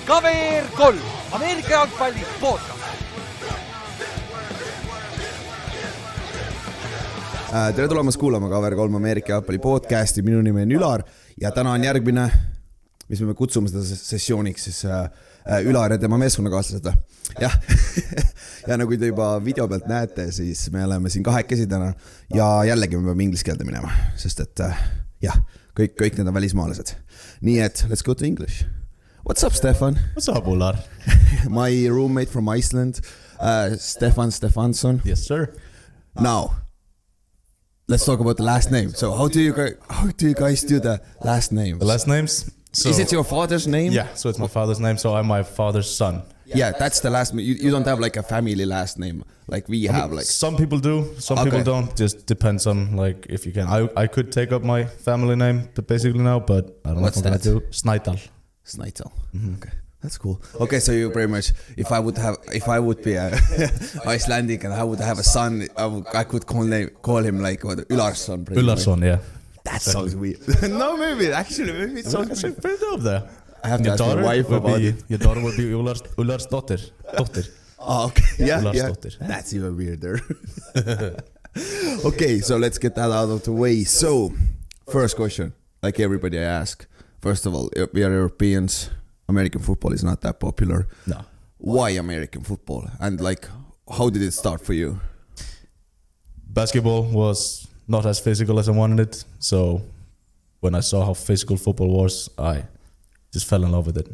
Kaver-3 Ameerika Jalgpalli podcast. Tere tulemast kuulama Kaver-3 Ameerika Jalgpalli podcasti, minu nimi on Ülar ja täna on järgmine, mis me kutsume seda sessiooniks, siis Ülar ja tema meeskonnakaaslased. Jah, ja nagu te juba video pealt näete, siis me oleme siin kahekesi täna ja jällegi me peame inglise keelde minema, sest et jah, kõik need on välismaalased. Nii et, let's go to English. What's up, Stefan? What's up, Ular? My roommate from Iceland, Stefánsson. Yes, sir. Now, let's talk about the last name. So how do you guys do the last names? The last names? So, is it your father's name? Yeah, so it's my father's name, so I'm my father's son. Yeah, that's the last name. You don't have like a family last name like we have. Like some people do, some people don't. Just depends on like if you can. I could take up my family name basically now, but I don't know what I'm gonna do. Snædal. Mm-hmm. Okay, that's cool. Okay, so you pretty much, if I would be Icelandic and I would have a son, I could call him like Ularsson. Ularsson, yeah. That sounds weird. No, maybe it sounds actually pretty dope there. I have to ask my wife about it. Your daughter would be Ulars daughter. Oh, okay. Yeah. Daughter. That's even weirder. Okay, so let's get that out of the way. So, first question, like everybody I ask. First of all, we are Europeans. American football is not that popular. No. Why American football? And like, how did it start for you? Basketball was not as physical as I wanted it. So when I saw how physical football was, I just fell in love with it.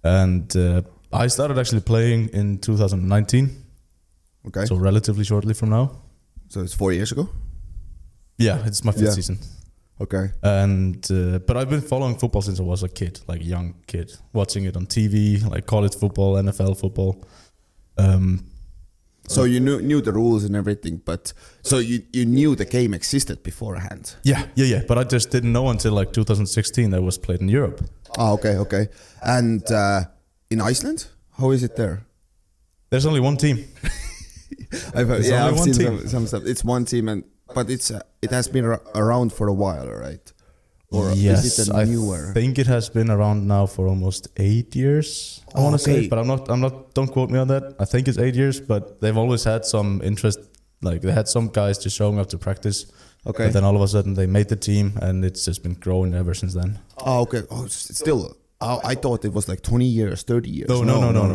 And I started actually playing in 2019. Okay. So relatively shortly from now. So it's 4 years ago? Yeah, it's my fifth season. Okay. And but I've been following football since I was a kid, like a young kid, watching it on TV, like college football, NFL football. So you knew the rules and everything, but so you knew the game existed beforehand? Yeah. But I just didn't know until like 2016 that it was played in Europe. Oh, okay. And in Iceland, how is it there? There's only one team. I've seen some stuff. It's one team, but it has been around for a while, right? Or yes, is it newer? I think it has been around now for almost 8 years. I want to say, but I'm not. Don't quote me on that. I think it's 8 years, but they've always had some interest. Like they had some guys just showing up to practice. Okay. But then all of a sudden they made the team, and it's just been growing ever since then. Oh, okay. Oh, still. I thought it was like 20 years, 30 years. No.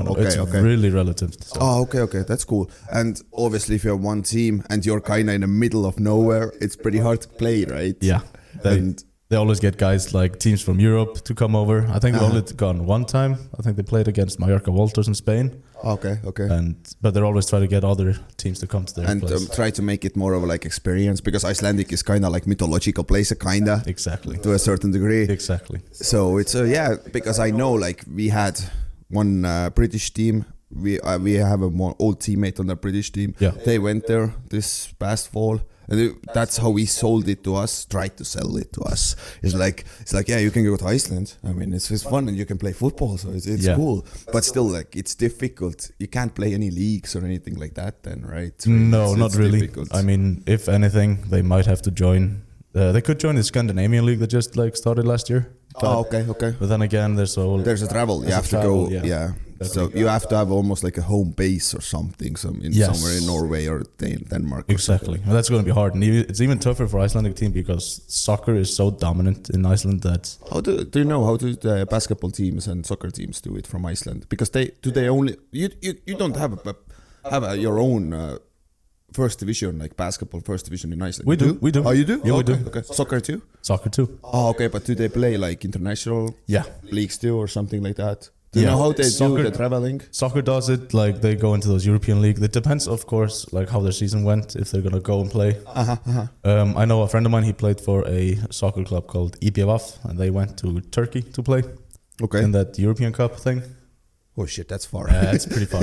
Okay, it's really relative. So. Oh, okay. That's cool. And obviously, if you're one team and you're kind of in the middle of nowhere, it's pretty hard to play, right? Yeah. They always get guys like teams from Europe to come over. I think they've only gone one time. I think they played against Mallorca Walters in Spain. Okay. But they're always trying to get other teams to come to their place. And try to make it more of a like experience, because Icelandic is kind of like mythological place, kinda. Exactly. To a certain degree. Exactly. So it's because I know like we had one British team. We have a more old teammate on the British team. Yeah. They went there this past fall. And that's how he sold it to us, tried to sell it to us. It's like, yeah, you can go to Iceland. I mean, it's fun and you can play football, so it's cool. But still, like, it's difficult. You can't play any leagues or anything like that then, right? No, not really. Difficult. I mean, if anything, they might have to join. They could join the Scandinavian league that just like started last year. But, okay. But then again, there's a travel. You have to go. Yeah. So you have to have almost like a home base or something, somewhere in Norway or Denmark. Exactly. Well, that's going to be hard, and it's even tougher for Icelandic team because soccer is so dominant in Iceland that. Do you know how do the basketball teams and soccer teams do it from Iceland? Because they only you don't have your own. First division, like basketball first division in Iceland. We do. Oh, you do? Yeah, we do. Okay. Soccer too? Soccer too. Oh, okay. But do they play like international leagues too or something like that? Do you know how they do the traveling? Soccer does it, like they go into those European league. It depends, of course, like how their season went, if they're going to go and play. I know a friend of mine, he played for a soccer club called İBVF, and they went to Turkey to play in that European Cup thing. Oh shit, that's far. It's pretty far.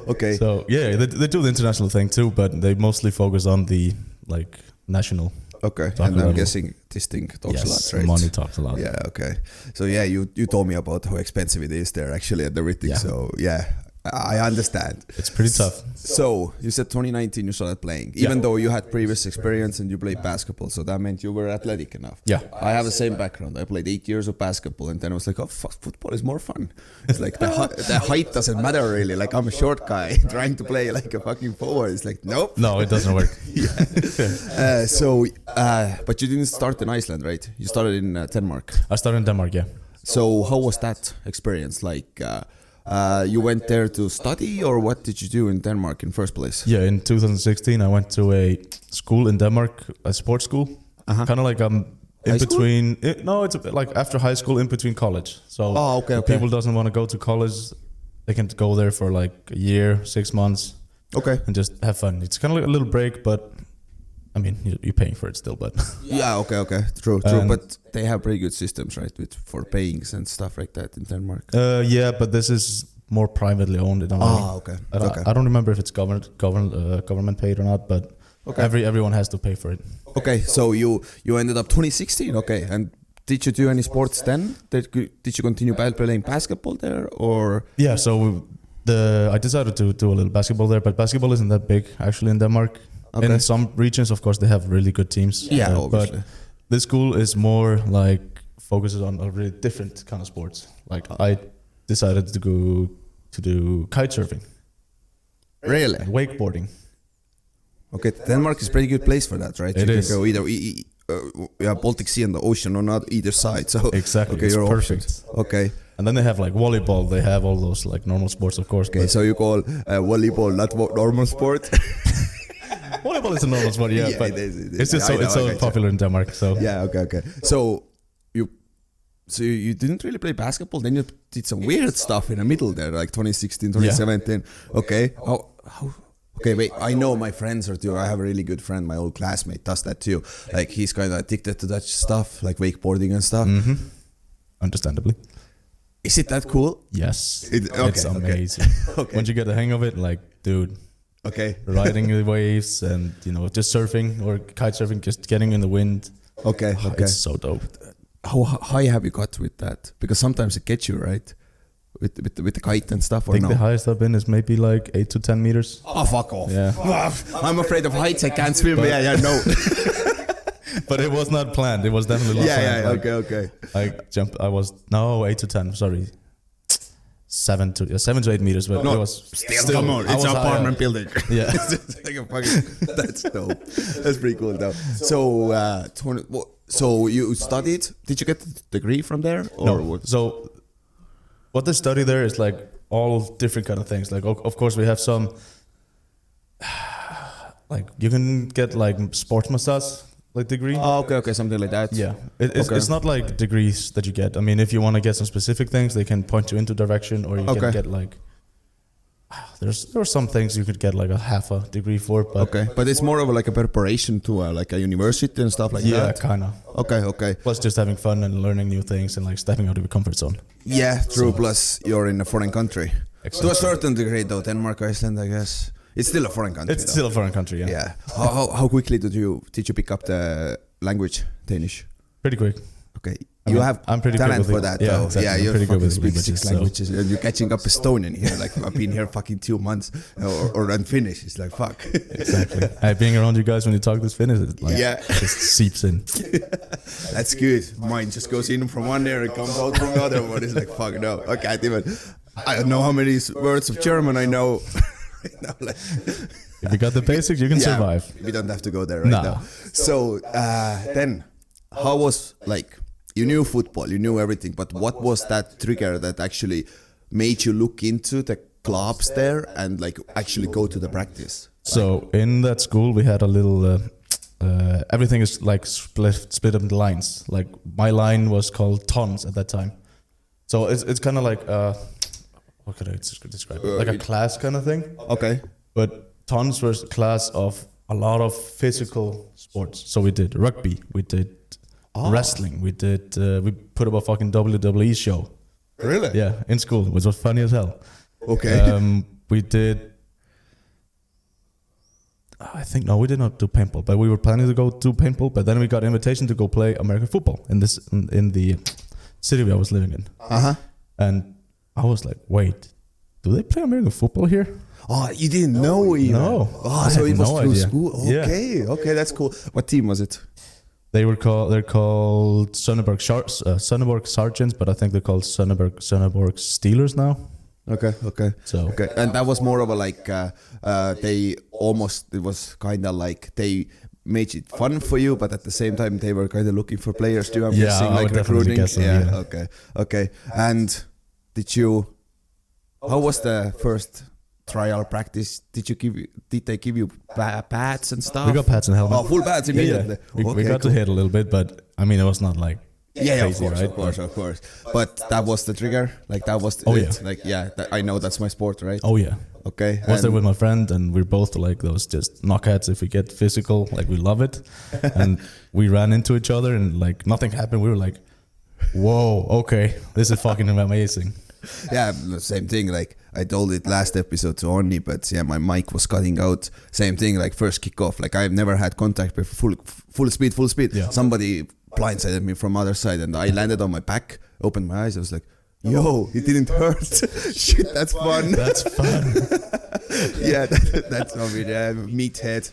Okay. So yeah, they do the international thing too, but they mostly focus on the like national. Okay, and I'm guessing this thing talks a lot, right? Money talks a lot. Yeah, okay. So yeah, you told me about how expensive it is there actually and everything. Yeah. So yeah, I understand. It's pretty tough. So you said 2019 you started playing, even though you had previous experience and you played basketball, so that meant you were athletic enough. Yeah. I have the same background. I played 8 years of basketball, and then I was like, oh fuck, football is more fun. It's like the height doesn't matter really. Like I'm a short guy trying to play like a fucking forward. It's like nope. No, it doesn't work. But you didn't start in Iceland, right? You started in Denmark. I started in Denmark, yeah. So how was that experience? Like, you went there to study, or what did you do in Denmark in first place? Yeah, in 2016, I went to a school in Denmark, a sports school. Kind of like in High between. It's like after high school, in between college. So if people doesn't want to go to college, they can go there for like a year, 6 months. Okay. And just have fun. It's kind of like a little break, but I mean, you're paying for it still, but Yeah, okay. True. But they have pretty good systems, right, for payings and stuff like that in Denmark. yeah, but this is more privately owned. Okay. I don't remember if it's government paid or not, but everyone has to pay for it. Okay, so you ended up 2016, okay, and did you do any sports then? Did you continue playing basketball there, or? Yeah, so I decided to do a little basketball there, but basketball isn't that big actually in Denmark. Okay. In some regions, of course, they have really good teams. Yeah, obviously. But this school is more like focuses on a really different kind of sports. Like I decided to go to do kite surfing. Really? And wakeboarding. Okay, Denmark is a pretty good place for that, right? It you is. can go either Baltic Sea and the ocean, or not either side. So Exactly. okay, It's you're perfect. options. Okay. And then they have like volleyball. They have all those like normal sports, of course. Okay, so you call volleyball not normal sport? Volleyball is a normal sport, yeah, but it is. it's just so popular in Denmark. So yeah, okay. So you didn't really play basketball. Then you did some weird stuff in the middle there, like 2016, 2017. Yeah. Okay, how? Okay, wait. I know my friends are too. I have a really good friend. My old classmate does that too. Like he's kind of addicted to that stuff, like wakeboarding and stuff. Understandably. Is it that cool? Yes. Okay, it's amazing. Okay. Once you get the hang of it, like, dude. Okay. Riding the waves and, just surfing or kite surfing, just getting in the wind. Okay. It's so dope. How high have you got with that? Because sometimes it gets you, right? With the kite and stuff, or I think no? the highest I've been is maybe like 8 to 10 meters. Oh, fuck off. Yeah. I'm afraid of heights. I can't swim. Yeah, no. But it was not planned. It was definitely not planned. Yeah, okay. I jumped. 8 to 10. Sorry, 7 to 8 meters. But it was still come on. It's an apartment building. Yeah, It's like a fucking. That's dope. That's pretty cool, though. So you studied? Did you get the degree from there, or no. what? So what they study there is like all different kind of things. Like of course we have some. Like you can get like sports massage. Like degree. Oh, okay, something like that. Yeah, it's not like degrees that you get. I mean, if you want to get some specific things, they can point you into direction, or you can get like. There are some things you could get like a half a degree for, but but it's more of like a preparation to like a university and stuff like that. Yeah, kind of. Okay. Plus, just having fun and learning new things and like stepping out of your comfort zone. Yeah, true. Plus, you're in a foreign country. Exactly. To a certain degree, though, Denmark, Iceland, I guess. It's still a foreign country. It's still a foreign country, yeah. Yeah. How quickly did you pick up the language, Danish? Pretty quick. Okay. I'm pretty talent good for with that, it. though. Exactly. Yeah, you're pretty good with speak languages, 6 languages. And you're catching up Estonian here. Like I've been here fucking 2 months, or Finnish. It's like fuck. Exactly. Being around you guys when you talk this Finnish, it like just seeps in. That's good. Mine just goes in from one ear and comes out from the other one. It's like fuck no. I can't even. I don't know how many words of German I know. Right now, like. If you got the basics, you can survive. We don't have to go there right now. So then, how was like? You knew football, you knew everything, but what was that trigger that actually made you look into the clubs there and like actually go to the practice? So in that school, we had a little. Everything is like split up into lines. Like my line was called tons at that time. So it's kind of like what could I describe it? Like a class kind of thing. Okay. But tons was a class of a lot of physical sports. So we did rugby, we did wrestling, we put up a fucking WWE show. Really? Yeah, in school, which was funny as hell. Okay. We did. We did not do paintball, but we were planning to go do paintball. But then we got an invitation to go play American football in the city I was living in. Uh-huh. And I was like, wait, do they play American football here? Oh, you didn't know even? No. Oh, so it was no through idea. school? Okay, that's cool. What team was it? They're called Sonneborg Sergeants, but I think they're called Sonneborg Steelers now. Okay. So Okay, and that was more of a like, it was kind of like they made it fun for you, but at the same time they were kind of looking for players too. I'm guessing, I like would definitely recruiting. guess so, yeah. Okay. And how was the first trial practice? Did they give you pads and stuff? we got pads and helmets. Oh, full pads immediately. We got to hit a little bit, but I mean, it was not like crazy, of course. But that was the trigger. Like that was it. Yeah. Like I know that's my sport, right? Oh yeah. Okay. I was there with my friend, and we're both like those just knockheads. If we get physical, like we love it, and we ran into each other, and like nothing happened. We were like, "Whoa, okay, this is fucking amazing." Yeah, the same thing. Like I told it last episode to Onni, but yeah, my mic was cutting out. Same thing. Like first kickoff. Like I've never had contact with full speed. Yeah. Somebody blindsided me from other side, and I landed on my back. Opened my eyes. I was like, "Yo, it didn't hurt." Shit, that's fun. That's fun. Yeah, that's I mean, meathead.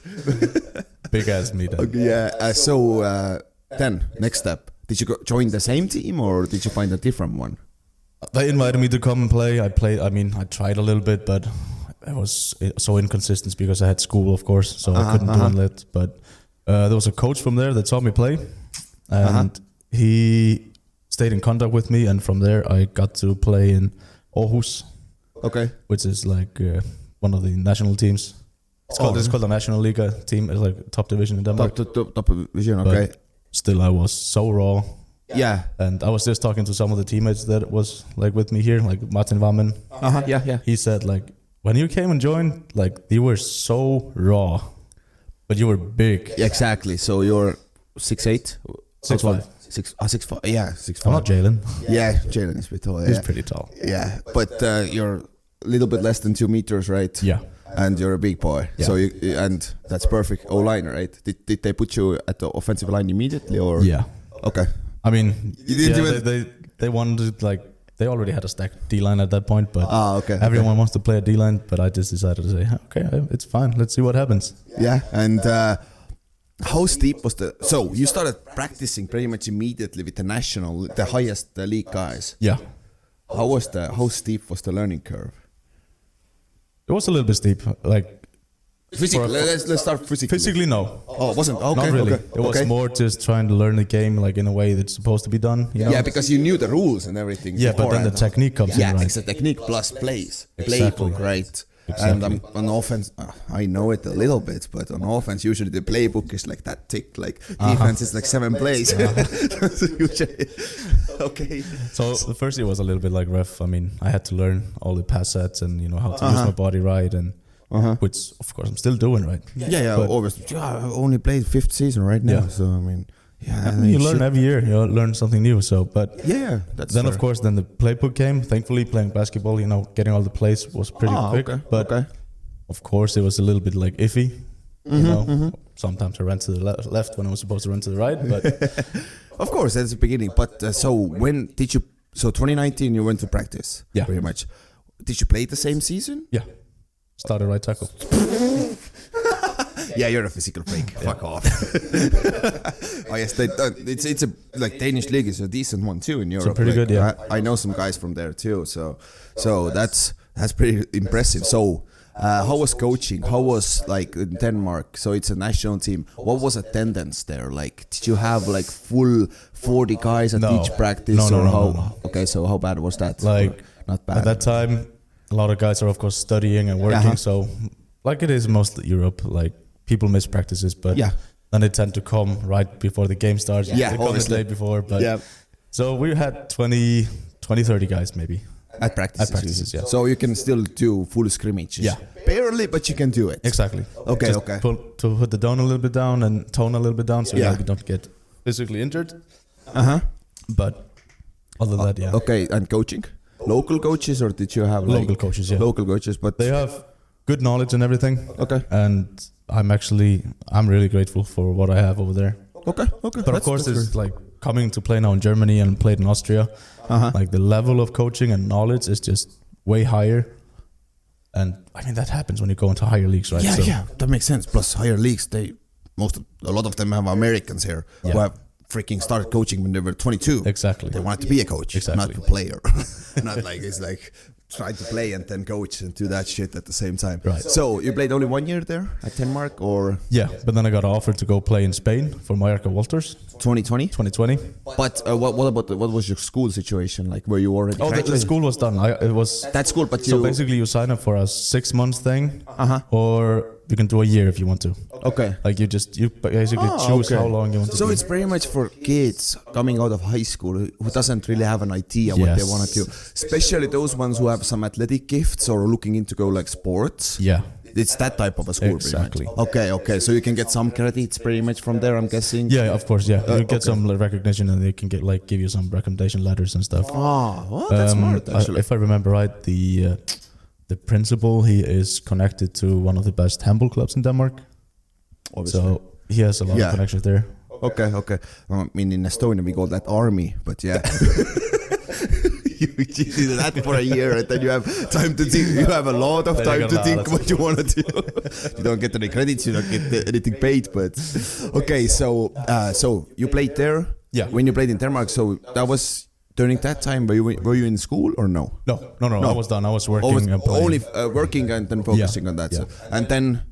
Big ass meat. Okay, yeah. So then next step. Did you join the same team or did you find a different one? They invited me to come and play. I tried a little bit, but it was so inconsistent because I had school, of course, so I couldn't do it. But there was a coach from there that saw me play, and he stayed in contact with me. And from there, I got to play in Aarhus, which is like one of the national teams. It's called the National Liga team. It's like top division in Denmark. Top division, okay. But still, I was so raw. Yeah. And I was just talking to some of the teammates that was like with me here, like Martin Wammen. Yeah. He said like, when you came and joined, like you were so raw, but you were big. Yeah, exactly. So you're 6'8"? 6'5". 6'5". Yeah, 6'5". I'm not Jalen. Yeah, Jalen is a bit tall. Yeah. He's pretty tall. Yeah, but you're a little bit less than 2 meters, right? Yeah. And you're a big boy. Yeah. So and that's perfect. O-line, right? Did they put you at the offensive line immediately or? Yeah. Okay. I mean, You didn't they wanted like they already had a stacked D-line at that point, but okay. everyone wants to play a D-line, but I just decided to say, okay, it's fine. Let's see what happens. Yeah, and how steep was so you started practicing pretty much immediately with the highest league guys. Yeah. How steep was the learning curve? It was a little bit steep, like Physically, let's start physically. physically, no. Oh, it wasn't? Okay, Not really. okay, It was okay. more just trying to learn the game like in a way that's supposed to be done. You know? Yeah, because you knew the rules and everything. Yeah, but then the technique comes Yeah, in, right? it's a technique plus plays. Exactly. Playbook, right? Exactly. And on offense, I know it a little bit, but on offense, usually the playbook is like that thick. Like defense is like 7 plays. Usually. Okay. So the first year was a little bit like rough. I mean, I had to learn all the pass sets and how to use my body right, and which of course I'm still doing, right? Yeah. But Obviously, I only played 5th season right now, Yeah. so I mean, you learn every year. You learn something new. So, but Yeah, that's then fair. of course then the playbook came. Thankfully, playing basketball, getting all the plays was pretty quick. Okay. But of course, it was a little bit like iffy. Sometimes I ran to the left when I was supposed to run to the right. But Of course, that's the beginning. But so when did you? So 2019, you went to practice. Yeah. Pretty much. Did you play the same season? yeah, started right tackle. Yeah, you're a physical freak. Fuck off. Oh yes, it's a like Danish league is a decent one too in Europe. pretty Like, good, yeah. I know some guys from there too. So that's pretty impressive. So. How was coaching? How was like in Denmark? So it's a national team. What was attendance there? Like, did you have like full 40 guys at No. each practice? No, or how? no. Okay, so how bad was that? Like, Or not bad. At that time, a lot of guys are of course studying and working. So, like it is most Europe, like people miss practices, but then they tend to come right before the game starts. Yeah, they come the obviously. day before. But Yeah. so we had 20, 30 guys maybe. At practices. At practices, yeah. So you can still do full scrimmages. Yeah. Barely, but you can do it. Exactly. Okay, Just okay. To put the down a little bit down and tone a little bit down, so Yeah. you don't get physically injured. But other than that, yeah. Okay, and coaching? Local coaches or did you have like Local coaches, yeah. Local coaches, but They have good knowledge and everything. Okay. And I'm really grateful for what I have over there. Okay. But of course, it's like coming to play now in Germany and played in Austria. Like the level of coaching and knowledge is just way higher. And I mean, that happens when you go into higher leagues, right? Yeah, that makes sense. Plus higher leagues, a lot of them have Americans here who have freaking started coaching when they were 22. Exactly. They wanted to be a coach, not a player. Not like it's like try to play and then coach and do that shit at the same time. Right. So you played only 1 year there at Denmark, or? Yeah, but then I got offered to go play in Spain for Mallorca Walters. 2020. But what was your school situation like? Were you already? The school was done. It was that school, but so basically you sign up for a 6 months thing, or you can do a year if you want to. Okay. Like you basically choose how long you want to. So it's pretty much for kids coming out of high school who doesn't really have an idea what they want to do, especially those ones who have some athletic gifts or looking into go like sports. Yeah. It's that type of a school. Exactly. Okay. So you can get some credits pretty much from there, I'm guessing. Yeah, of course. Yeah, you get some recognition, and they can give you some recommendation letters and stuff. Well, that's smart. Actually, if I remember right, the principal, he is connected to one of the best handball clubs in Denmark. Obviously. So he has a lot of connections there. Okay. I mean, in Estonia we call that army, but yeah. You do that for a year and then you have time to think. You have a lot of time to think what you want to do. You don't get any credits, you don't get anything paid. But okay, so you played there. Yeah. When you played in Denmark, so that was during that time. Were you in school or no? No. I was done. I was working. Only working and then focusing on that. Yeah. So, and then,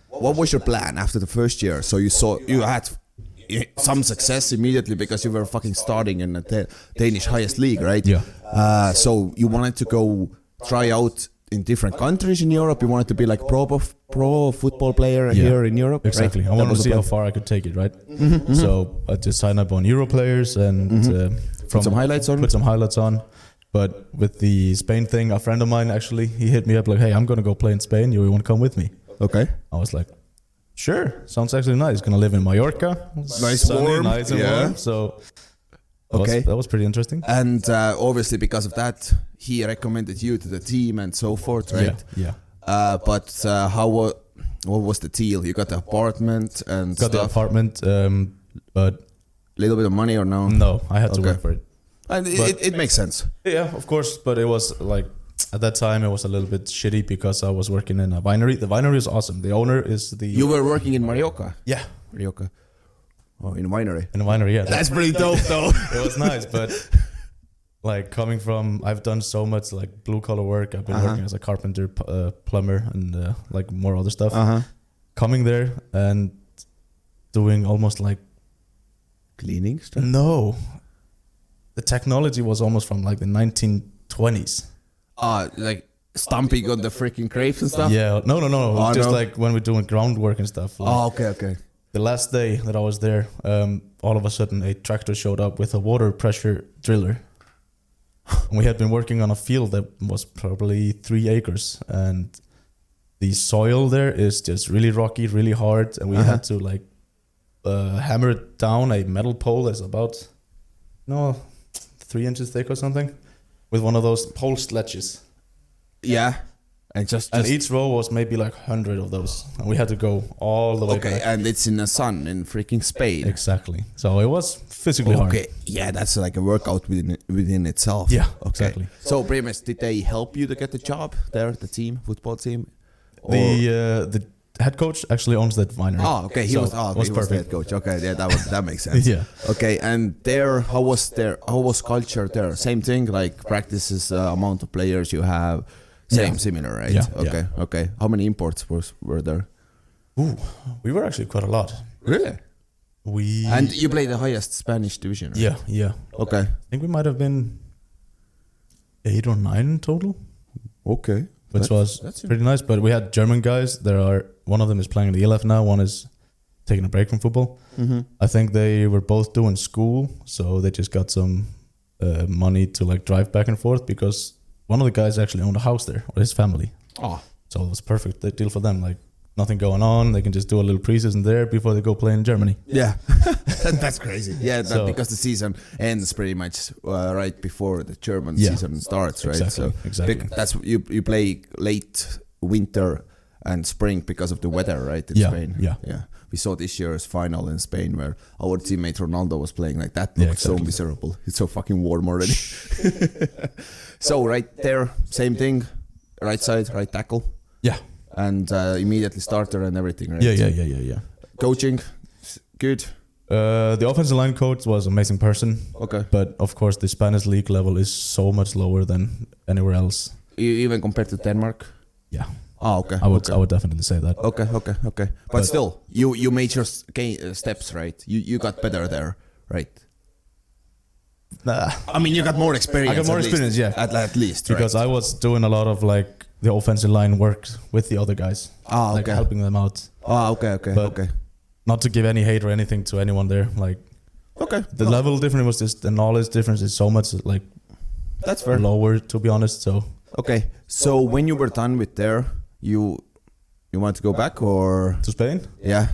what was your plan after the first year? So you had some success immediately because you were fucking starting in the Danish highest league, right? Yeah. So you wanted to go try out in different countries in Europe. You wanted to be like pro football player here in Europe. Exactly. Right? I wanted to see how far I could take it, right? So I just signed up on Euro players and put some highlights on. But with the Spain thing, a friend of mine actually, he hit me up like, "Hey, I'm gonna go play in Spain. You want to come with me?" Okay. I was like, "Sure, sounds actually nice. Gonna live in Mallorca, nice, sunny, warm, nice and warm." So that was pretty interesting. And obviously because of that, he recommended you to the team and so forth, right? Yeah. But what was the deal? You got the apartment and got stuff? the apartment, but little bit of money or no? No, I had to work for it. And it makes sense. Yeah, of course, but it was like at that time it was a little bit shitty because I was working in a winery. The winery is awesome. The owner is the. You were working in Mallorca. Yeah, Mallorca. Oh, in a winery. In a winery, yeah. That's pretty dope, though. It was nice, but like coming from, I've done so much like blue collar work. I've been working as a carpenter, plumber, and like more other stuff. Coming there and doing almost like cleaning stuff. No. The technology was almost from like the 1920s. Like stomping on the freaking grapes and stuff? Yeah, no. Just like when we're doing groundwork and stuff. Like, okay. The last day that I was there, all of a sudden a tractor showed up with a water pressure driller. And we had been working on a field that was probably 3 acres. And the soil there is just really rocky, really hard. And we had to like hammer down a metal pole that's about 3 inches thick or something, with one of those pole sledges. Yeah. And each row was maybe like 100 of those. And we had to go all the way back. And it's in the sun in freaking Spain. Exactly. So it was physically hard. Okay, yeah, that's like a workout within itself. Yeah, okay. Exactly. So pretty much, did they help you to get the job there, the team, football team? The head coach actually owns that winery. Oh, okay. He was the head coach. Okay, yeah, that makes sense. Yeah. Okay, and how was culture there? Same thing, like practices, amount of players you have, similar, right? Yeah. Okay. How many imports were there? Ooh, we were actually quite a lot. Really? And you played the highest Spanish division, right? Yeah. Okay. I think we might have been 8 or 9 in total. Okay. Which was pretty nice, but we had German guys. One of them is playing in the ELF now. One is taking a break from football. I think they were both doing school, so they just got some money to like drive back and forth because one of the guys actually owned a house there with his family. Oh, so it was perfect deal for them. Like nothing going on, they can just do a little preseason there before they go play in Germany. Yeah, that's crazy. Yeah, because the season ends pretty much right before the German season starts, right? Exactly. That's you play late winter and spring because of the weather, right? In Spain. Yeah. We saw this year's final in Spain where our teammate Ronaldo was playing like that. Looked so miserable. It's so fucking warm already. So right there, same thing. right side, right tackle, Yeah. and immediately starter and everything, right? Yeah. Coaching, good. The offensive line coach was an amazing person. Okay. But of course, the Spanish league level is so much lower than anywhere else. Even compared to Denmark? Yeah. Okay. I would definitely say that. Okay. But still, you made your steps, right? You got better there, right? Nah. I mean, you got more experience. I got more experience, yeah. At least, because right? I was doing a lot of like the offensive line work with the other guys. Okay. Like helping them out. Okay. Not to give any hate or anything to anyone there. Like, the level difference was just the knowledge difference is so much like that's fair. Lower, to be honest. So okay. So when you were done with there, you want to go back or to Spain? Yeah.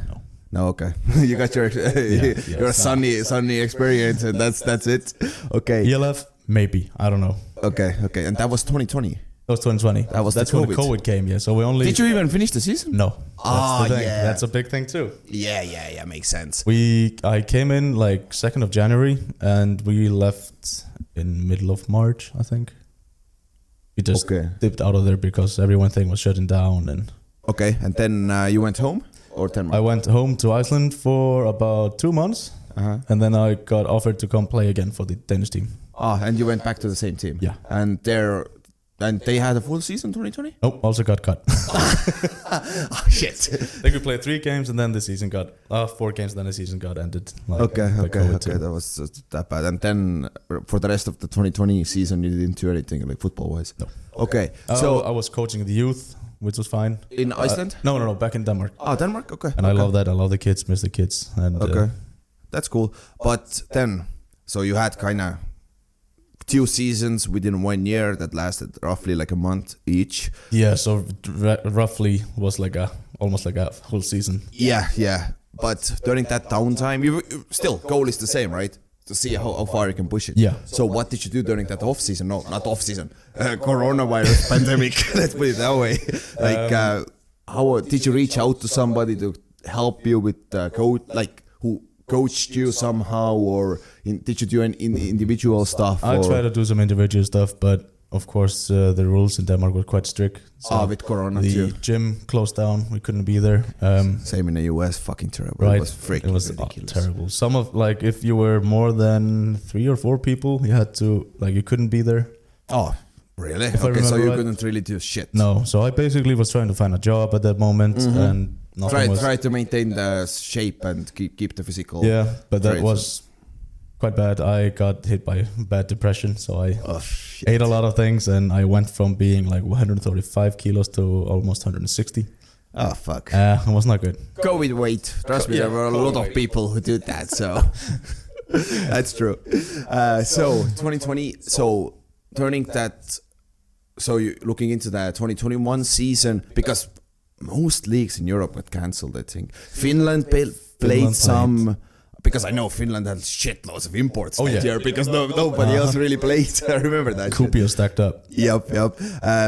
No, okay. You got your your sunny experience, and that's it. Okay. ELF, maybe, I don't know. Okay, and that was 2020. That was 2020. That's when COVID came. Yeah, so we only. Did you even finish the season? No. That's the thing. Yeah. That's a big thing too. Yeah. Makes sense. I came in like 2nd of January, and we left in middle of March, I think. We just dipped out of there because everything was shutting down and. Okay, and then you went home or Denmark? I went home to Iceland for about 2 months, and then I got offered to come play again for the Danish team. And you went back to the same team? Yeah. And they had a full season 2020? Nope, also got cut. Oh, shit. They could play 3 games and then the season got 4 games, then the season got ended. Like, okay. That was that bad. And then for the rest of the 2020 season, you didn't do anything like football-wise? No. Okay. So I was coaching the youth, which was fine. In Iceland? No, back in Denmark. Oh, Denmark? Okay. And I love that. I love the kids, miss the kids. And, that's cool. But then, so you had kind of 2 seasons within 1 year that lasted roughly like a month each. Yeah, so roughly was like almost like a whole season. Yeah. But during that downtime, you still goal is the same, right? To see how far you can push it. Yeah. So what did you do during that off season? No, not off season. Coronavirus pandemic. Let's put it that way. Like, how did you reach out to somebody to help you with code? Like who coached you somehow, or did you do individual stuff? I tried to do some individual stuff, but of course the rules in Denmark were quite strict. So with Corona the too. Gym closed down. We couldn't be there. Same in the US. Fucking terrible. Right. It was freaking ridiculous. Terrible. Some of like if you were more than 3 or 4 people, you had to you couldn't be there. Oh, really? Okay, so you couldn't really do shit. No. So I basically was trying to find a job at that moment and. Try to maintain the shape and keep the physical. Yeah, but that was quite bad. I got hit by bad depression, so I ate a lot of things, and I went from being like 135 kilos to almost 160. Oh fuck! It was not good. Go with weight. Trust me, there were a lot of people who did that. So that's true. So 2020. So turning that. So you looking into the 2021 season because. Most leagues in Europe got cancelled, I think. Finland played some... Because I know Finland had shitloads of imports that year because nobody else really played. I remember that. Kuopio stacked up. Yep.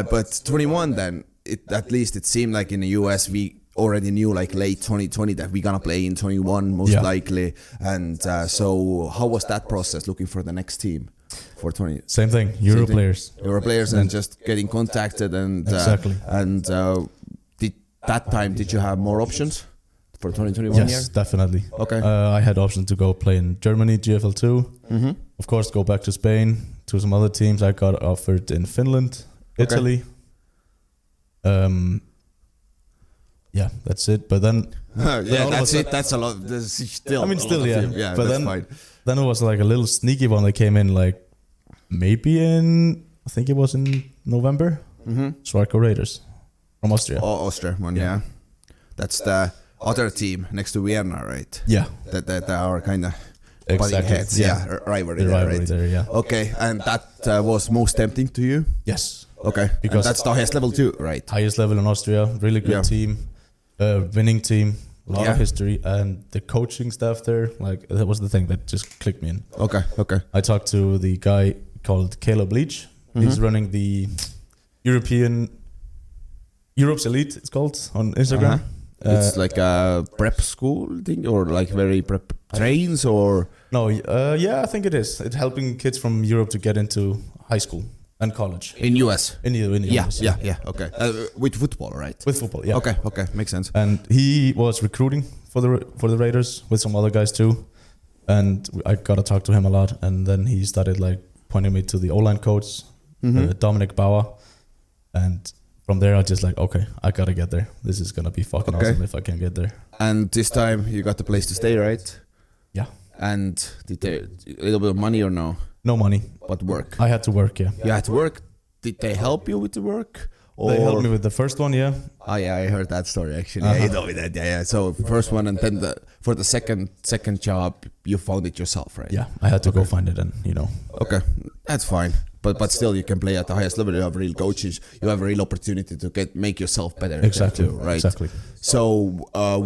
But 21 then, at least it seemed like in the US we already knew like late 2020 that we're gonna play in 21 most likely. And so how was that process looking for the next team? For 20... Same thing, Euro players. Euro players and just getting contacted and... Exactly. That time, did you have more options for 2021 year? Yes, definitely. Okay. I had options to go play in Germany, GFL2. Mm-hmm. Of course, go back to Spain, to some other teams. I got offered in Finland, Italy. Yeah, that's it. But then... that's it. That's a lot. There's still yeah. But then it was like a little sneaky one that came in like maybe I think it was in November. Swarco Raiders. From Austria. Oh, Austria one, yeah. That's the other team next to Vienna, right? Yeah. That are kind of exactly. heads. Yeah, rivalry there, right? There, yeah. Okay, and that was most tempting to you? Yes. Okay, because that's the highest level too, right? Highest level in Austria, really good team, winning team, a lot of history, and the coaching staff there, like that was the thing that just clicked me in. Okay. I talked to the guy called Caleb Leach. He's running the Europe's Elite, it's called, on Instagram. It's like a prep school thing, or like very prep trains, or... No, I think it is. It's helping kids from Europe to get into high school. And college. In US? In the Yeah, US. yeah, okay. With football, right? With football, yeah. Okay, makes sense. And he was recruiting for the Raiders with some other guys too. And I got to talk to him a lot. And then he started like pointing me to the O-line coach, Dominic Bauer. And from there, I just like, okay, I got to get there. This is going to be fucking awesome if I can get there. And this time you got the place to stay, right? Yeah. And did they a little bit of money or no? No money. But work? I had to work, yeah. You had to work? Did they help you with the work? Or? They helped me with the first one, yeah. Oh yeah, I heard that story actually. Yeah, you told me that. Yeah. So first one, and then for the second job, you found it yourself, right? Yeah, I had to go find it, and Okay, that's fine. But still, you can play at the highest level. You have real coaches. You have a real opportunity to make yourself better. Exactly. Too, right. Exactly. So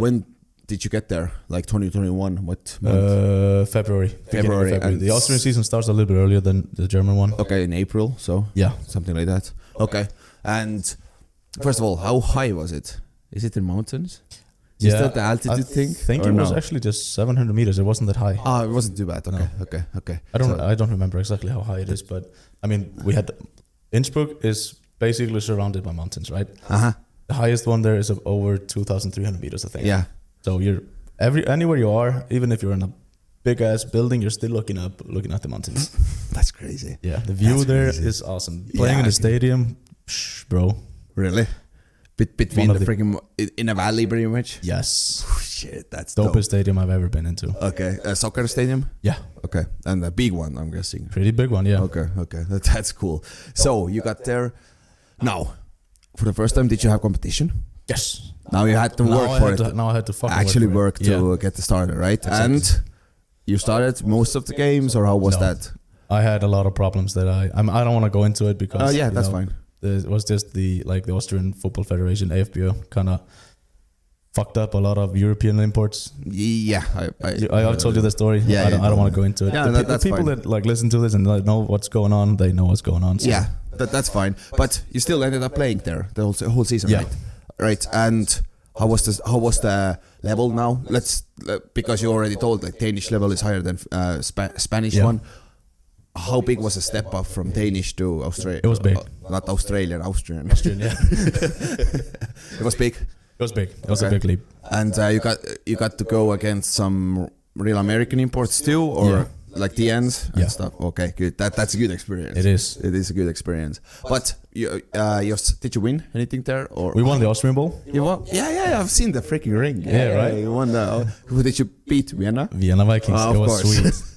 when did you get there? Like 2021? What month? February. February. And the Austrian season starts a little bit earlier than the German one. Okay, in April. So yeah, something like that. Okay. And first of all, how high was it? Is it in mountains? Is that the altitude thing? I think it was actually just 700 meters. It wasn't that high. Oh, it wasn't too bad. Okay, no. Okay. I don't remember exactly how high it is, but I mean, we had Innsbruck is basically surrounded by mountains, right? The highest one there is over 2,300 meters, I think. Yeah. So you're anywhere you are, even if you're in a big ass building, you're still looking at the mountains. That's crazy. Yeah, the view there is awesome. Playing in the stadium, bro. Really? Between the freaking in a valley, pretty much. Yes. Shit, that's dopest dope. stadium I've ever been into. Okay, a soccer stadium. Yeah. Okay, and a big one, I'm guessing. Pretty big one, yeah. Okay, that's cool. So you got there. Now, for the first time, did you have competition? Yes. Now you had to work for it. Now I had to fucking actually work to get the starter, right? Exactly. And you started most of the games, or how was that? I had a lot of problems that I don't want to go into it because. Oh yeah, that's fine. It was just the Austrian Football Federation AFBO kind of fucked up a lot of European imports. Yeah, I told you the story. Yeah, I don't want to go into it. Yeah, the people fine. that like listen to this and know what's going on, they know what's going on. So. Yeah, that's fine. But you still ended up playing there the whole season, yeah. Right. And how was the level now? Because you already told like Danish level is higher than Spanish one. How big was a step up from Danish to Australian? It was big. Not Australian, Austrian. Austrian, yeah. It was big. It was big. It was a big leap. And you got to go against some real American imports too, or like the ends and stuff. Okay, good. That's a good experience. It is. It is a good experience. But did you win anything there? Or we won the Austrian Bowl. You won? Yeah. I've seen the freaking ring. Yeah, right. You won who did you beat? Vienna. Vienna Vikings. It was sweet.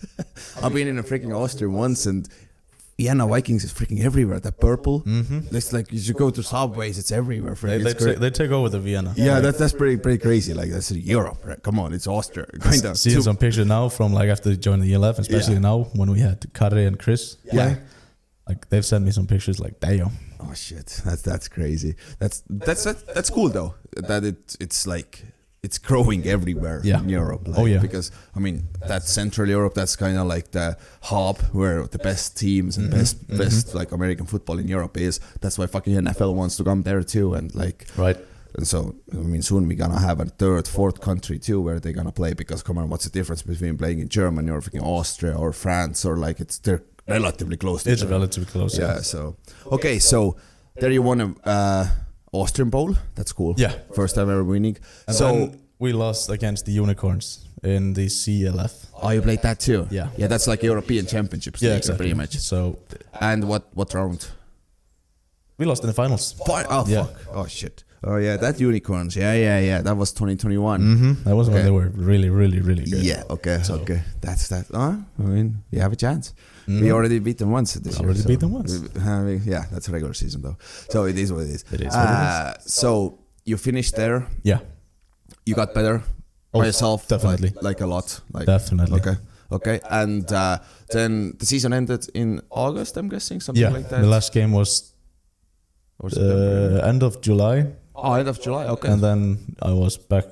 I've been in a freaking Austria once, and Vienna Vikings is freaking everywhere. The purple. It's like you should go to subways. It's everywhere. They take over the Vienna. Yeah, that's pretty crazy. Like that's Europe. Right? Come on, it's Austria. Kind of. Seeing some pictures now from like after joining the 11, especially now when we had Kare and Chris. Yeah. Like they've sent me some pictures. Like damn. Oh shit, that's crazy. That's cool though. That it's like. It's growing everywhere in Europe. Like, because I mean that's Central Europe. That's kind of like the hub where the best teams and best like American football in Europe is. That's why fucking NFL wants to come there too. And like And so I mean soon we're gonna have a third, fourth country too where they're gonna play. Because come on, what's the difference between playing in Germany or freaking Austria or France or like they're relatively close. It's relatively close. Yeah. So okay, so there you won a. Austrian Bowl, that's cool. Yeah, first time ever winning. And then we lost against the Unicorns in the CLF. Oh, you played that too? Yeah, that's like European Championships. Yeah, exactly. Pretty much. So, and what round? We lost in the finals. Fuck! Oh shit! Oh yeah, that Unicorns. Yeah. That was 2021. That was when they were really, really, really good. Yeah. Okay. So. Okay. That's that. I mean, we have a chance. We already beat them once this year. Beat them once. Yeah, that's a regular season though. So it is what it is. It is what it is. So you finished there. Yeah. You got better by yourself. Definitely. Like a lot. Like, definitely. Okay. And then the season ended in August, I'm guessing, something like that. The last game was end of July. Oh, end of July. Okay. And then I was back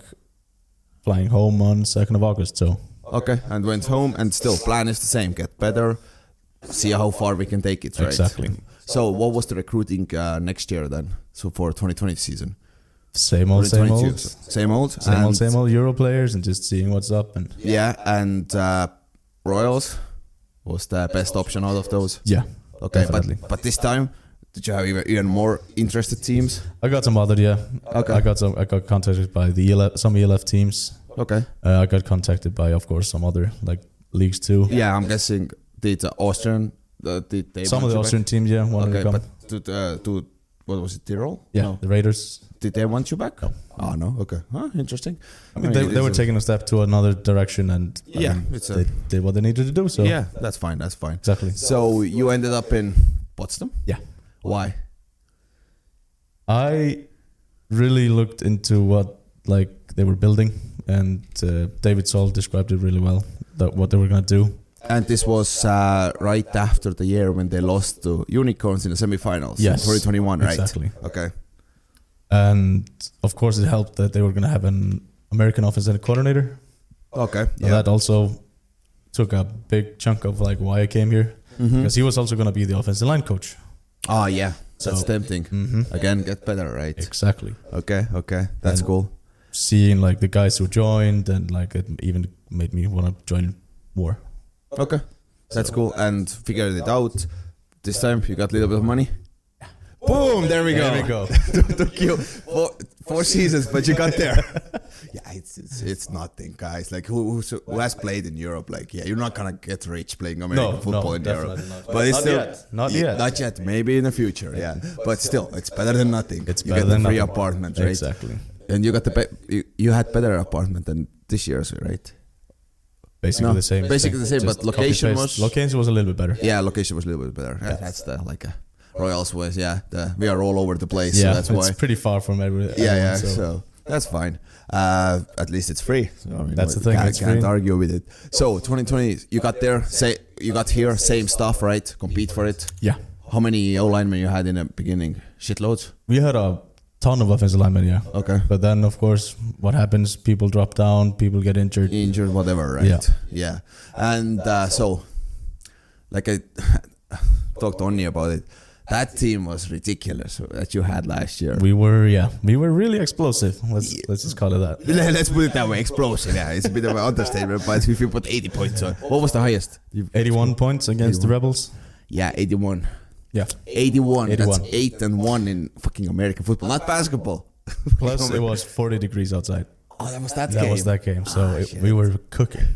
flying home on 2nd of August. So. Okay, and went home, and still plan is the same: get better, see how far we can take it. Right. Exactly. So, what was the recruiting next year then? So for 2020 season, same old Euro players, and just seeing what's up. And and Royals was the best option out of those. Yeah. Okay, definitely. but this time, did you have even more interested teams? I got some other, yeah. Okay. I got contacted by some ELF teams. Okay. I got contacted by, of course, some other like leagues too. Yeah, I'm guessing did Austrian, did they Some want of the you Austrian back? teams, yeah, wanted Okay, to come. but to what was it, Tyrol? Yeah, No. the Raiders. Did they want you back? No. Oh no. Okay. Huh, interesting. I mean, they were taking a step to another direction, and Yeah, they did what they needed to do. So Yeah, that's fine. That's fine. exactly. So you ended up in Potsdam. Yeah, Why? I really looked into what like they were building, and David Soll described it really well. That what they were gonna do. And this was right after the year when they lost to Unicorns in the semifinals. Yes, 2021, right? exactly. Okay. And of course, it helped that they were gonna have an American offensive coordinator. Okay. And that also took a big chunk of like why I came here, because he was also gonna be the offensive line coach. Oh yeah, that's So- tempting. Again, get better, right? Exactly. Okay. That's And- cool. Seeing like the guys who joined, and like it even made me want to join more. Okay, that's cool. And figured it out. This time you got a little bit of money. Boom! There we go. There we go. Took you four seasons, but you got there. Yeah, it's nothing, guys. Like who has played in Europe? Like you're not gonna get rich playing American football in Europe. definitely not. But it's Not still yet. Not yet. Not yet. Maybe in the future. Yeah, but still, it's better than nothing. It's you better get the than free nothing. apartment, right? Exactly. And you got you had better apartment than this year's, right? Basically No, the same. basically the same, Just but location copy-paste. was- Location was a little bit better. Yeah, location was a little bit better. Yeah, that's the Royals was. Yeah, we are all over the place, so Yeah, that's it's why. pretty far from everyone. Yeah, So so that's fine. At least it's free. So, I mean, That's the thing, Can't, it's can't free. argue with it. So 2020, you got there. You got here, same stuff, right? Compete for it. yeah, How many O linemen you had in the beginning? Shitloads. we had a ton of offensive linemen. Yeah. Okay. But then, of course, what happens? People drop down. People get injured. Injured, whatever, right? Yeah. And so, like I talked to Onni about it. That team was ridiculous that you had last year. We were really explosive. Let's just call it that. Let's put it that way, explosive. Yeah, it's a bit of an understatement, but if you put 80 points on, what was the highest? 81 points against the Rebels. Yeah, 81. Yeah. 81. 81. That's 8-1 in fucking American football, not basketball. Plus, it was 40 degrees outside. Oh, that was that That game. was that game. So we were cooking,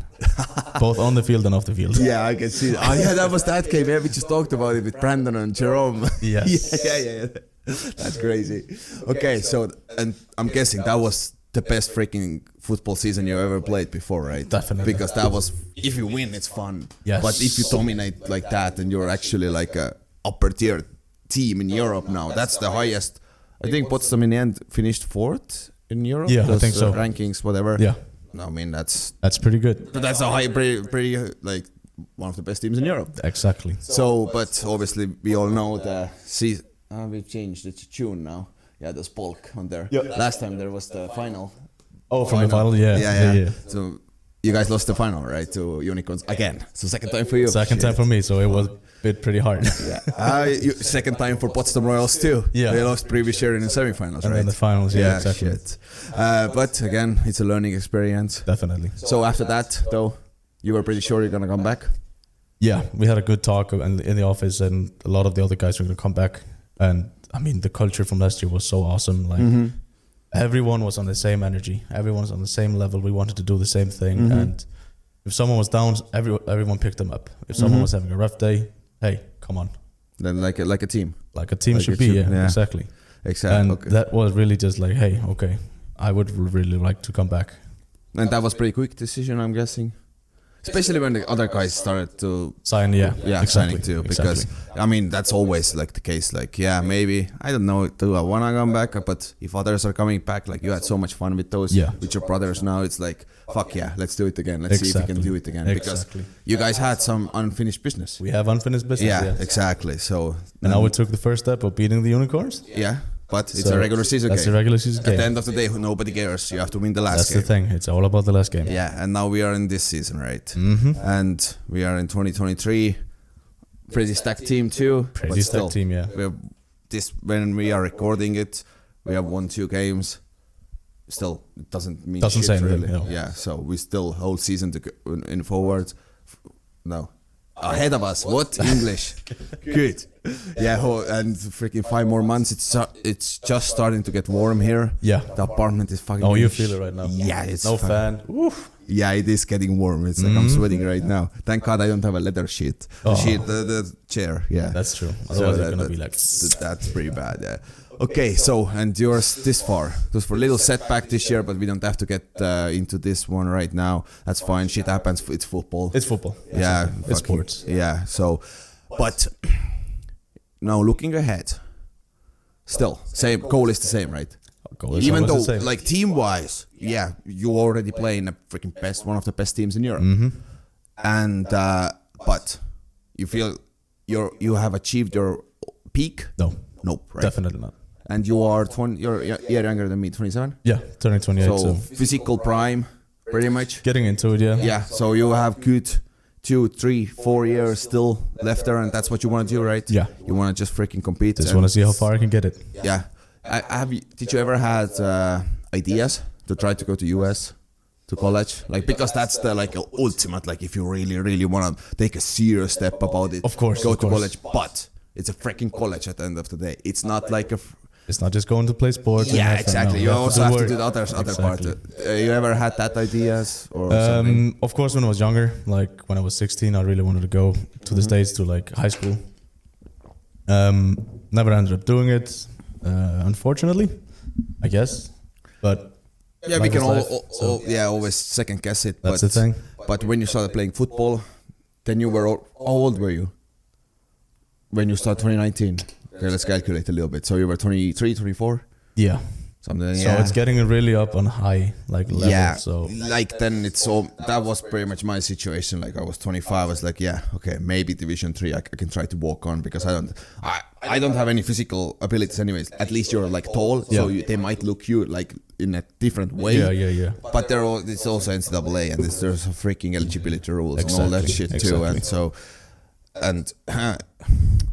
both on the field and off the field. Yeah, I can see. Oh, yeah, that was that game. Yeah, we just talked about it with Brandon and Jerome. Yes. yeah. That's crazy. Okay, so and I'm guessing that was the best freaking football season you ever played before, right? Definitely. Because that was, if you win, it's fun. Yes. But if you dominate like that and you're actually like a upper tier team in Europe now, that's the highest. I think Potsdam in the end finished 4th in Europe. Yeah, I Those, think so. Rankings, whatever. Yeah, No, I mean that's pretty good. a high, pretty like one of the best teams in Europe. Exactly. So, but obviously we all know the season. We changed it to June now. Yeah, there's bulk on there. Yeah. Last time there was the final. Oh, from the final, yeah. Yeah. So you guys lost the final, right, to Unicorns again. So second time for you. Second time for me, so it was pretty hard. Yeah. Second time for Potsdam Royals too. Yeah. They lost previous year in the semifinals, And right? then the finals, yeah, exactly. Shit. But again, it's a learning experience. Definitely. So after that, though, you were pretty sure you're gonna come back. Yeah, we had a good talk in the office, and a lot of the other guys were going to come back. And I mean, the culture from last year was so awesome. Like everyone was on the same energy. Everyone was on the same level. We wanted to do the same thing. And if someone was down, everyone picked them up. If someone was having a rough day, hey, come on. Then like a team. Like a team Like should it be, should, yeah. exactly. Exactly. And Okay. that was really just like, hey, okay, I would really like to come back. And that was pretty quick decision, I'm guessing. Especially when the other guys started to Sign, yeah. exactly. Signing too, because I mean that's always like the case. Like maybe I don't know, do I wanna come back? But if others are coming back, like you had so much fun with those, with your brothers. Now it's like fuck yeah, let's do it again. Let's see if we can do it again because you guys had some unfinished business. We have unfinished business. Yeah, yes. exactly. So And now we took the first step of beating the Unicorns. yeah, but it's So a regular season That's game. a regular season At game. the end of the day, nobody cares. You have to win the last That's game. the thing. It's all about the last game. Yeah, and now we are in this season, right? Mm-hmm. And we are in 2023. Pretty stacked team too. Pretty but stacked still, team, yeah. When we are recording it, we have won 2 games. Still, it doesn't mean Doesn't shit say really. anything, no. Yeah, so we still whole season to go in forward. No. ahead of us. What? English. Good. Yeah, and freaking 5 more months. It's just starting to get warm here. Yeah. The apartment is fucking... Oh, you feel it right now. Yeah, it's... No fan. Oof. Yeah, it is getting warm. It's like I'm sweating right now. Thank God I don't have a leather sheet. The chair, yeah. That's true. Otherwise you're gonna be like... That's pretty bad, yeah. Okay, so, and you're this far. It was for a little setback this year, but we don't have to get into this one right now. That's fine. Shit happens. It's football. It's football. Yeah. It's sports. Yeah, so, but now looking ahead, still, same goal is the same, right? Even though, like team-wise, yeah, you already play in a freaking one of the best teams in Europe, and but you feel you have achieved your peak? No, nope, right? Definitely not. And you are you're a year younger than me, 27. Yeah, turning 28. So physical prime, pretty much. Getting into it, yeah. Yeah, so you have good 2, 3, 4 years still left there, and that's what you want to do, right? Yeah. You want to just freaking compete. Just want to see how far I can get it. Yeah. Did you ever had ideas to try to go to US to college? Like, because that's the like ultimate, like if you really want to take a serious step about it. Of course. Go to college, but it's a freaking college at the end of the day. It's not like it's not just going to play sports. Yeah, exactly. You also have to do the other part. You ever had that ideas or something? Of course, when I was younger, like when I was 16, I really wanted to go to the States to like high school. Never ended up doing it. Unfortunately, I guess, but yeah, we can always second guess it. That's the thing. But when you started playing football, then you were how old were you? When you started 2019? Okay, let's calculate a little bit. So you were 23, 24? Yeah. Something. So it's getting really up on high level. Yeah. So like then it's all that was pretty much my situation. Like I was 25. I was like, yeah, okay, maybe Division 3. I can try to walk on because I don't have any physical abilities anyways. At least you're like tall, so they might look you like in a different way. Yeah. But it's also NCAA and there's freaking eligibility rules and all that shit too. And so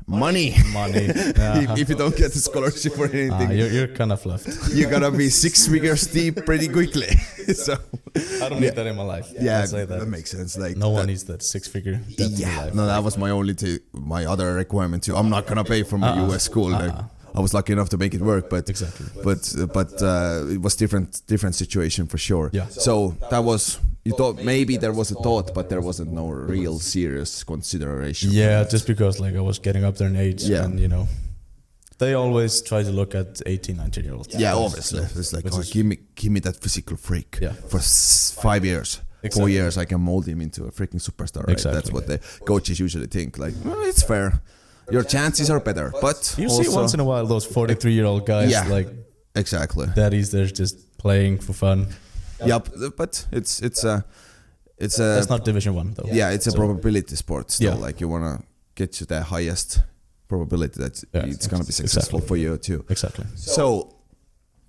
money. If you don't get the scholarship or anything, you're kind of left. You're gonna be 6 figures deep pretty quickly. So I don't need that in my life. Yeah, I'll say that makes sense. Like no one needs that 6 figure. Yeah, no, that was my my other requirement too. I'm not gonna pay for my US school. Like, I was lucky enough to make it work, but it was different situation for sure. Yeah. So that was. You thought maybe there was a thought, but there wasn't no real serious consideration. Yeah, just because like I was getting up there in age, and you know, they always try to look at 18, 19-year-olds. Yeah, obviously. It's like, give me that physical freak. Yeah. For 5 years, 4 years, I can mold him into a freaking superstar. Right? Exactly. That's what the coaches usually think. Like, well, it's fair. Your chances are better, but you also, see once in a while those 43-year-old guys, like exactly. Daddies, they're just playing for fun. Yep, but it's a that's not Division 1 though. Yeah, it's a probability sport still. Like you wanna get to the highest probability that it's gonna be successful for you too. Exactly. So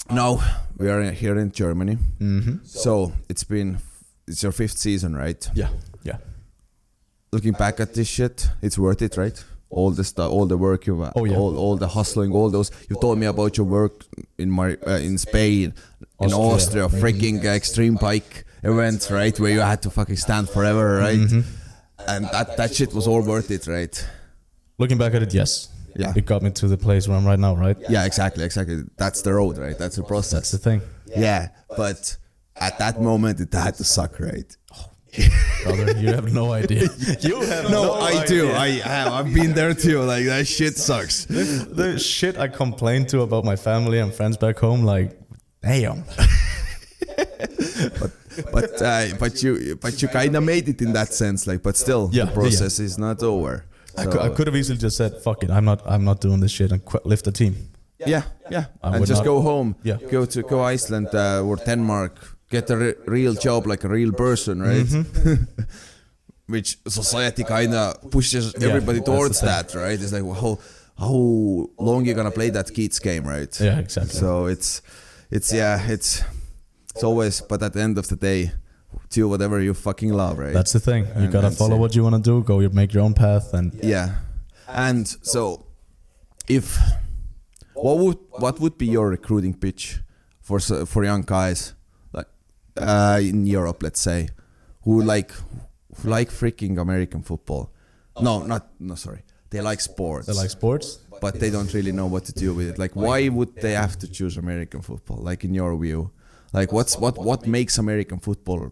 now we are here in Germany. So it's your 5th season, right? Yeah. Looking back at this shit, it's worth it, right? All the stuff, all the work you've all the hustling, all those. You told me about your work in Spain, in Austria, freaking extreme bike events, right? Where you had to fucking stand forever, right? And that shit was all worth it, right? Looking back at it, yes. Yeah. It got me to the place where I'm right now, right? Yeah, exactly. That's the road, right? That's the process. That's the thing. Yeah, but at that moment it had to suck, right? Brother, you have no idea. You have no idea. I do. I have. I've been there too. Like that shit sucks. The shit I complain to about my family and friends back home, like, damn. but you kind of made it in that sense, like. But still, the process is not over. So. I could have easily just said, "Fuck it, I'm not doing this shit," and lift the team. Yeah, and just go home. Yeah, go Iceland or Denmark. Get a real job like a real person, right? Which society kind of pushes everybody towards that, right? It's like, well, how long you gonna play that kids game, right? Yeah, exactly. So it's always, but at the end of the day, do whatever you fucking love, right? That's the thing. You gotta follow what you wanna do. Make your own path, and And so, what would be your recruiting pitch for young guys? In Europe, let's say, who like freaking American football. Sorry. They like sports. They like sports. But they don't really know what to do with it. Like, why would they have to choose American football? Like, in your view, like, what makes American football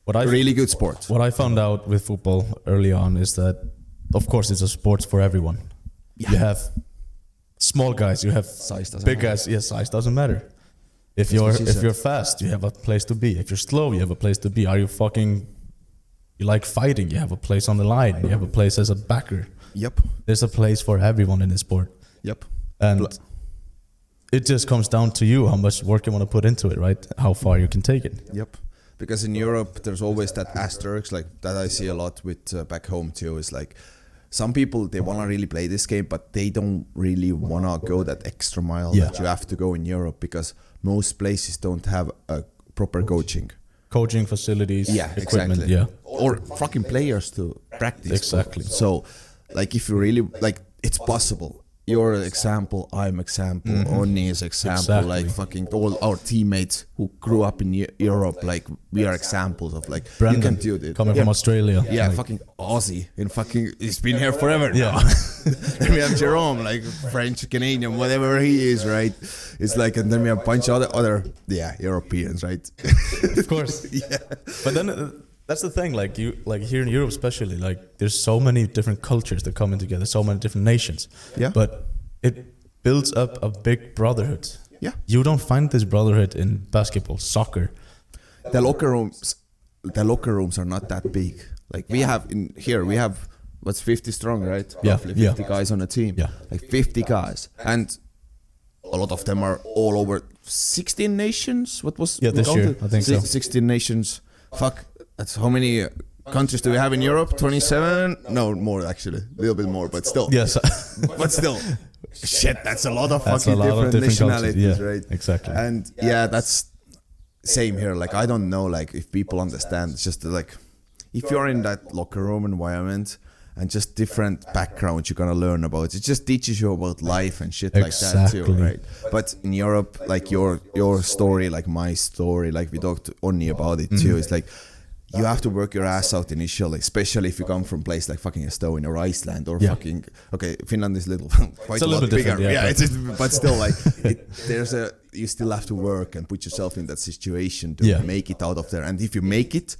really good sport? What I found out with football early on is that, of course, it's a sport for everyone. Yeah. You have small guys, you have big guys. Yes, size doesn't matter. If you're fast, you have a place to be. If you're slow, you have a place to be. You like fighting, you have a place on the line. You have a place as a backer. Yep. There's a place for everyone in this sport. Yep. And it just comes down to you how much work you want to put into it, right? How far you can take it. Yep. Because in Europe, there's always that asterisk, like that I see a lot with back home too. Is like some people, they want to really play this game, but they don't really want to go that extra mile that you have to go in Europe, because most places don't have a proper coaching facilities, equipment, exactly. Or fucking players to practice. Exactly. So, like, if you really, like, it's possible. You're an example, I'm example, Onni is example, like fucking all our teammates who grew up in Europe, like, we are examples of, like, Brandon, you can do it. Coming from Australia. Yeah, like, fucking Aussie, and fucking, he's been here forever now. Yeah. Then we have Jerome, like, French, Canadian, whatever he is, right? It's like, and then we have a bunch of other Europeans, right? Of course. Yeah. But then that's the thing, like here in Europe especially, like there's so many different cultures that come in together, so many different nations. Yeah. But it builds up a big brotherhood. Yeah. You don't find this brotherhood in basketball, soccer. The locker rooms are not that big. Like we have 50 strong, right? Yeah. Roughly 50 guys on a team. Yeah. Like 50 guys. And a lot of them are all over 16 nations. What was this year? I think so. 16 nations. Fuck. That's how many countries do we have in Europe? 27? No, more actually. A little bit more, but still. Yes. But still. Shit, that's a lot of fucking different nationalities, right? Exactly. And that's same here. Like, I don't know, like, if people understand. It's just like, if you're in that locker room environment and just different backgrounds you're gonna learn about, it just teaches you about life and shit like that too, right? But in Europe, like your story, like my story, like we talked only about it too. It's like, you have to work your ass out initially, especially if you come from a place like fucking Estonia or Iceland or fucking, okay, Finland is quite a lot bigger. But still, like, you still have to work and put yourself in that situation to make it out of there. And if you make it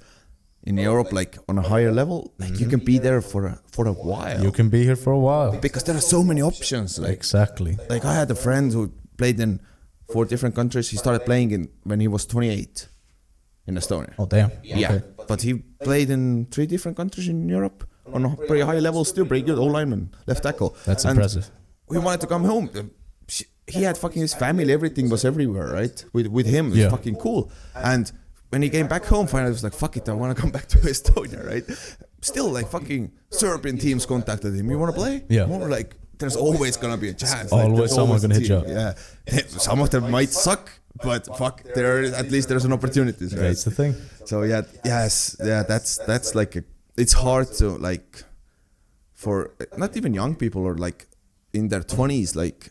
in Europe, like on a higher level, like you can be there for a while. You can be here for a while. Because there are so many options. Like, exactly. Like, I had a friend who played in 4 different countries. He started playing when he was 28 in Estonia. Oh, damn. Yeah. Okay. But he played in 3 different countries in Europe on a pretty high level, still pretty good. O-lineman, left tackle. That's impressive. We wanted to come home. He had fucking his family, everything was everywhere, right? With him, it was fucking cool. And when he came back home, finally, I was like, fuck it, I want to come back to Estonia, right? Still, like, fucking Serbian teams contacted him. You want to play? Yeah. More like, there's always going to be a chance. Always like, someone's going to hit you up. Yeah. Some of them might suck, but fuck, at least there's an opportunity, right? That's the thing. So that's like it's hard to, like, for not even young people or like in their 20s, like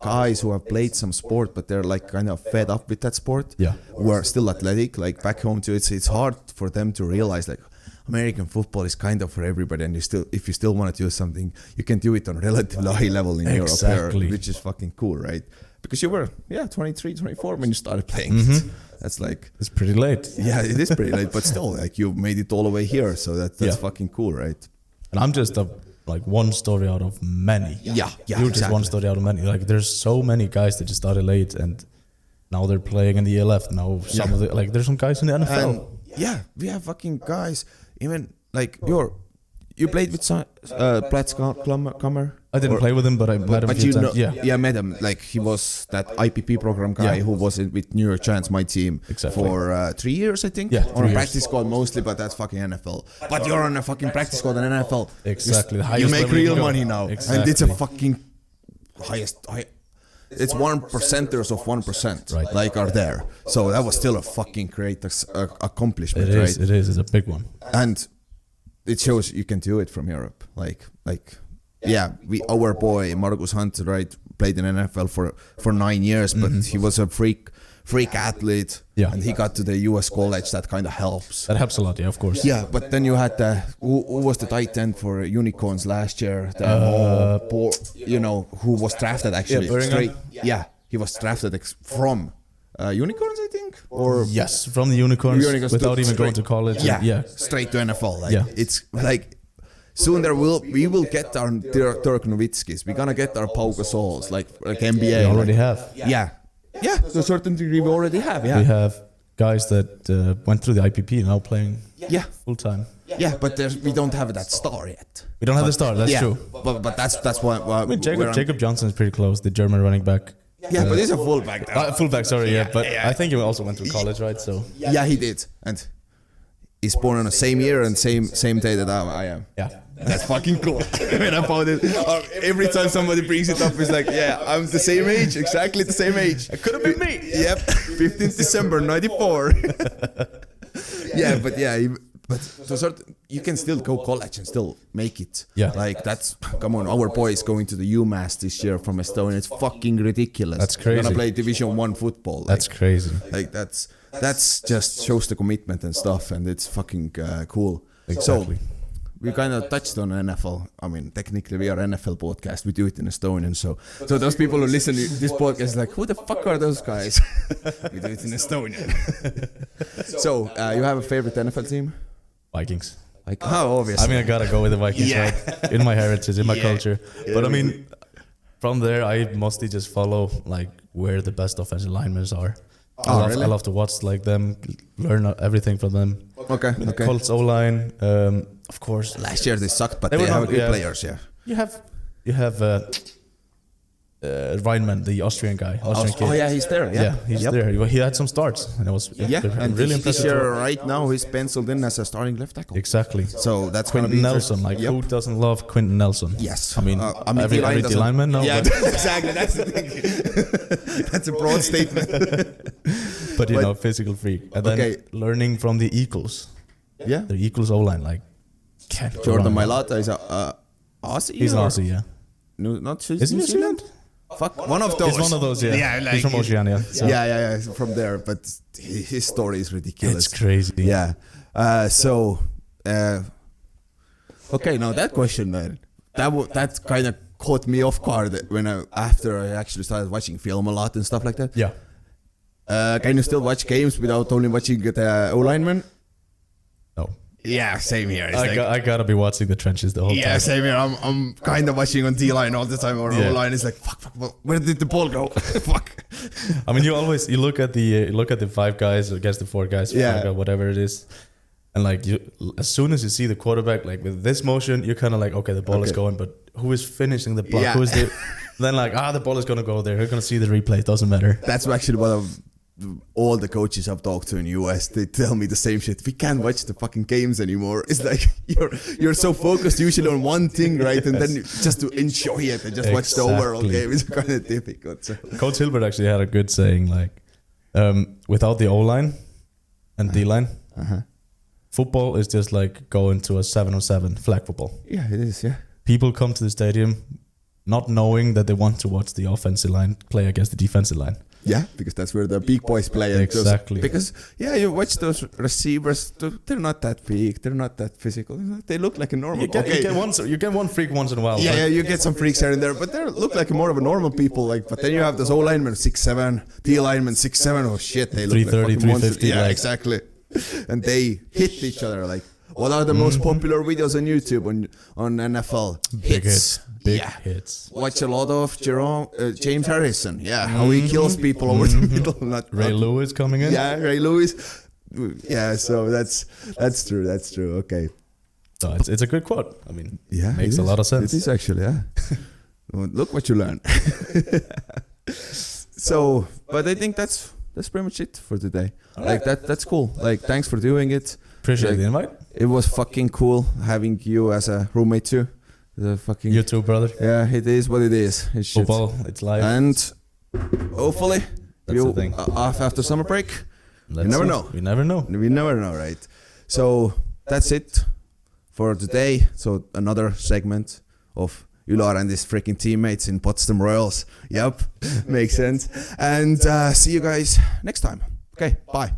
guys who have played some sport but they're like kind of fed up with that sport, who are still athletic, like back home too. It's hard for them to realize, like, American football is kind of for everybody, and if you still want to do something, you can do it on a relatively high level in Europe here, which is fucking cool, right? Because you were 23, 24 when you started playing it. That's like, it's pretty late. Yeah, it is pretty late, but still, like, you made it all the way here, so that's fucking cool, right? And I'm just one story out of many. Yeah, You're just one story out of many. Like, there's so many guys that just started late and now they're playing in the ELF. Now some of the, like, there's some guys in the NFL. And we have fucking guys. Even like you played with Platz Kammer. I didn't play with him, but I met him a few times. I met him. Like, he was that IPP program guy who was with New York Giants, my team, for 3 years, I think. Yeah, on a practice squad mostly, but that's fucking NFL. But you're on a fucking practice squad in NFL. Exactly. You make real money now, and it's a fucking highest. It's 1%ers of 1%, right? Like, are there. So that was still a fucking great accomplishment, right? It is. It's a big one. And it shows you can do it from Europe. Like, our boy Margus Hunt, right, played in NFL for 9 years, but he was a freak athlete, and he got to the US college. That kind of helps. That helps a lot, yeah, of course. Yeah, but then you had who was the tight end for Unicorns last year? Who was drafted actually straight. Yeah, he was drafted from Unicorns, I think, or yes, from the Unicorns without even going to college. Yeah, straight to NFL. It's like soon we will get our Dirk Nowitzkis. We're gonna get our Pau Gasols, like NBA. We already have. Yeah, to a certain degree we already have. Yeah, we have guys that went through the IPP now playing. Full time. Yeah, but we don't have that star yet. We don't have the star. That's true. But that's why. I mean, Jacob Johnson is pretty close. The German running back. Yeah, but he's a fullback. Fullback, sorry, but I think he also went through college, right? So yeah, he did, and he's born on the same year and same day that I am. Yeah, that's fucking cool. When I found it, every time somebody brings it up, it's like, yeah, I'm the same age, exactly the same age. It could have been me. Yep, 15th December '94. But to certain, you can still go college and still make it. Yeah. Like that's, come on, our boys going to the UMass this year from Estonia. It's fucking ridiculous. That's crazy. We're gonna play Division 1 football. That's crazy. Like that's just shows the commitment and stuff, and it's fucking cool. Exactly. So we kind of touched on NFL. I mean, technically we are NFL podcast. We do it in Estonian. So those people who listen to this podcast like, who the fuck are those guys? We do it in Estonian. So you have a favorite NFL team? Vikings. Like, obviously. I mean, I gotta go with the Vikings, right? In my heritage, in my culture. But I mean, from there, I mostly just follow like where the best offensive linemen are. I love to watch like them, learn everything from them. Okay. Colts O-line, of course. Last year they sucked, but they have good players. Yeah. You have Reinman, the Austrian guy. Kid. Oh yeah, he's there. Yeah, he's there. He had some starts, and it was and really this impressive. Year, right now, he's penciled in as a starting left tackle. Exactly. So that's Quentin Nelson. Who doesn't love Quentin Nelson? Yes. I mean every D lineman. No, yeah, exactly. That's the thing. That's a broad statement. but physical freak, and then learning from the Eagles. Yeah, the Eagles O-line, like Jordan Mailata is a Aussie. He's an Aussie, yeah. No, not is he New Zealand? Fuck, one of those. He's one of those, yeah. Yeah, like he's from Oceania. So. Yeah, from there. But his story is ridiculous. It's crazy. Yeah. Okay, now that question, man, that kind of caught me off guard after I actually started watching film a lot and stuff like that. Yeah. Can you still watch games without only watching the O-lineman? No. Yeah, same here. I gotta be watching the trenches the whole time. Yeah, same here. I'm kind of watching on D-line all the time, or O-line is like, fuck, where did the ball go? Fuck. I mean, you look at the 5 guys against the 4 guys, whatever it is, and like as soon as you see the quarterback, like with this motion, you're kind of like, okay, the ball is going, but who is finishing the block? Yeah. Who is then like, the ball is gonna go there. You're gonna see the replay. It doesn't matter. That's actually what all the coaches I've talked to in the US, they tell me the same shit. We can't watch the fucking games anymore. It's like you're so focused usually on one thing, right? And then just to enjoy it and just watch the overall game is kind of difficult. So. Coach Hilbert actually had a good saying, like, without the O-line and D-line, football is just like going to a 7-on-7 flag football. Yeah, it is, yeah. People come to the stadium not knowing that they want to watch the offensive line play against the defensive line. Yeah, because that's where the big boys play. Exactly. Because, you watch those receivers, they're not that big, they're not that physical. They look like a normal... You get one freak once in a while. Yeah, you get some freaks here and there, but they look like more of a normal people. Like, but then you have those O-linemen, 6'7", D-linemen, 6'7", oh shit, they look 330, like 350. Yeah, exactly. And they hit each other. Like, what are the most popular videos on YouTube on NFL? Hits. Big hits. Watch a lot of James Harrison. Yeah, how he kills people over the middle. Ray Lewis coming in. Yeah, Ray Lewis. Yeah, so that's true. That's true. Okay. So it's a good quote. I mean, makes a lot of sense. It is actually, yeah. Well, look what you learn. So, but I think that's pretty much it for today. Like that's cool. Like, thanks for doing it. Appreciate the invite. It was fucking cool having you as a roommate too. You too, brother. Yeah, it is what it is. It's football, it's life. And hopefully, that's the thing. Off after summer break. You never know. We never know. We never know, right? So that's it for today. So another segment of Ülar and his freaking teammates in Potsdam Royals. Yep, makes sense. And see you guys next time. Okay, bye.